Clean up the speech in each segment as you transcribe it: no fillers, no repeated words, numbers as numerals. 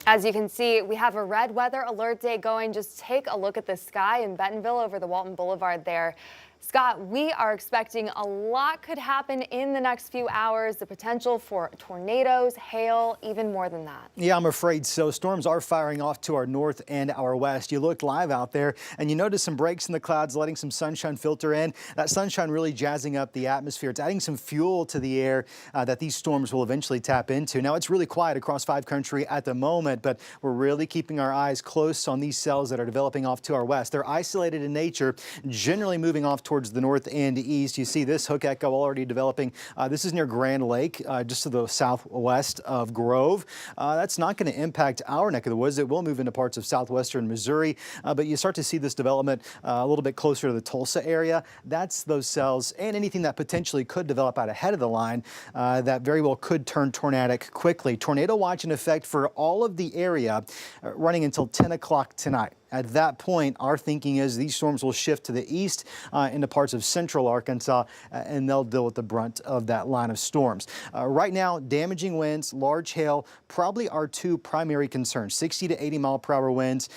As you can see, we have a red weather alert day going. Just take a look at the sky in Bentonville over the Walton Boulevard there. Scott, we are expecting a lot could happen in the next few hours. The potential for tornadoes, hail, even more than that. Yeah, I'm afraid so. Storms are firing off to our north and our west. You look live out there and you notice some breaks in the clouds, letting some sunshine filter in. That sunshine really jazzing up the atmosphere. It's adding some fuel to the air that these storms will eventually tap into. Now, it's really quiet across 5 country at the moment, but we're really keeping our eyes close on these cells that are developing off to our west. They're isolated in nature, generally moving off towards the north and east. You see this hook echo already developing. This is near Grand Lake, just to the southwest of Grove. That's not going to impact our neck of the woods. It will move into parts of southwestern Missouri, but you start to see this development a little bit closer to the Tulsa area. That's those cells and anything that potentially could develop out ahead of the line that very well could turn tornadic quickly. Tornado watch in effect for all of the area running until 10 o'clock tonight. At that point, our thinking is these storms will shift to the east into parts of central Arkansas, and they'll deal with the brunt of that line of storms. Right now, damaging winds, large hail, probably our 2 primary concerns, 60 to 80 mile per hour winds,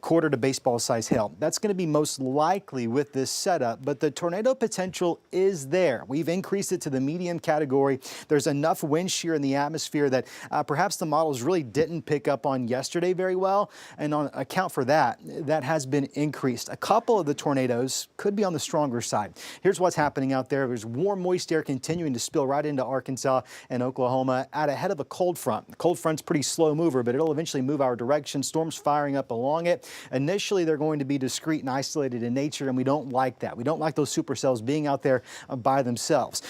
quarter to baseball size hail. That's going to be most likely with this setup, but the tornado potential is there. We've increased it to the medium category. There's enough wind shear in the atmosphere that perhaps the models really didn't pick up on yesterday very well, and on account for that, that has been increased. A couple of the tornadoes could be on the stronger side. Here's what's happening out there. There's warm, moist air continuing to spill right into Arkansas and Oklahoma out ahead of a cold front. The cold front's pretty slow mover, but it'll eventually move our direction. Storms firing up along it. Initially, they're going to be discrete and isolated in nature, and we don't like that. We don't like those supercells being out there by themselves.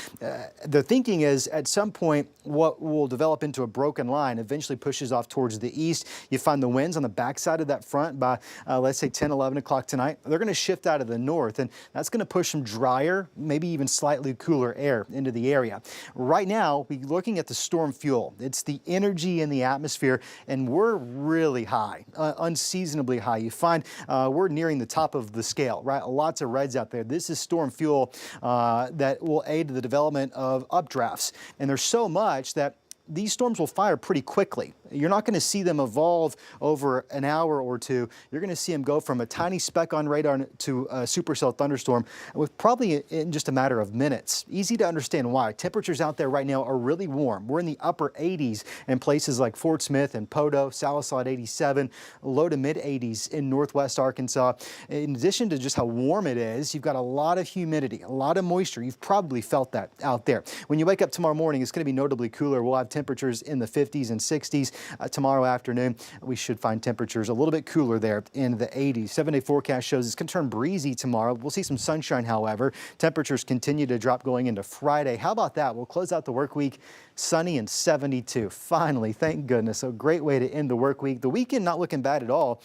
The thinking is at some point, what will develop into a broken line eventually pushes off towards the east. You find the winds on the backside of that front by let's say 10, 11 o'clock tonight. They're going to shift out of the north, and that's going to push some drier, maybe even slightly cooler air into the area. Right now, we're looking at the storm fuel. It's the energy in the atmosphere, and we're really high, unseasonably high. You find we're nearing the top of the scale, right? Lots of reds out there. This is storm fuel that will aid the development of updrafts, and there's so much that these storms will fire pretty quickly. You're not going to see them evolve over an hour or two. You're going to see them go from a tiny speck on radar to a supercell thunderstorm with probably in just a matter of minutes. Easy to understand why. Temperatures out there right now are really warm. We're in the upper 80s in places like Fort Smith and Podo, Sallisaw at 87, low to mid 80s in northwest Arkansas. In addition to just how warm it is, you've got a lot of humidity, a lot of moisture. You've probably felt that out there. When you wake up tomorrow morning, it's going to be notably cooler. We'll have temperatures in the 50s and 60s. Tomorrow afternoon, we should find temperatures a little bit cooler there in the 80s. 7-day forecast shows it's going to turn breezy tomorrow. We'll see some sunshine, however. Temperatures continue to drop going into Friday. How about that? We'll close out the work week sunny and 72. Finally, thank goodness. A great way to end the work week. The weekend not looking bad at all.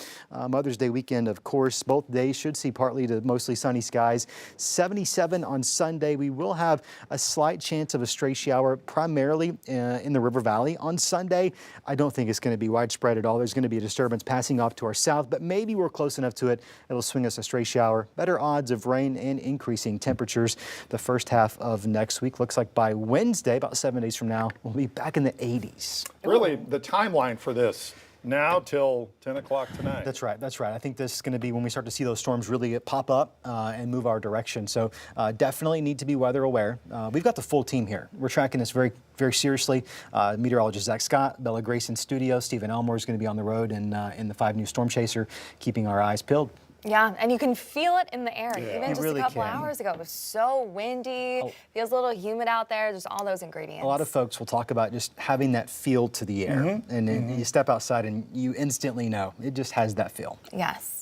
Mother's Day weekend, of course. Both days should see partly to mostly sunny skies. 77 on Sunday. We will have a slight chance of a stray shower, primarily in the River Valley. On Sunday, I don't think it's going to be widespread at all. There's going to be a disturbance passing off to our south, but maybe we're close enough to it. It'll swing us a stray shower. Better odds of rain and increasing temperatures the first half of next week. Looks like by Wednesday, about 7 days from now, we'll be back in the 80s. Really, the timeline for this, now till 10 o'clock tonight. That's right. That's right. I think this is going to be when we start to see those storms really pop up and move our direction. So definitely need to be weather aware. We've got the full team here. We're tracking this very, very seriously. Meteorologist Zach Scott, Bella Grace in studio. Stephen Elmore is going to be on the road in the 5 News Storm Chaser, keeping our eyes peeled. Yeah, and you can feel it in the air. Yeah. Even just really a couple can. hours ago, it was so windy. Feels a little humid out there. Just all those ingredients. A lot of folks will talk about just having that feel to the air. And then you step outside and you instantly know. It just has that feel. Yes.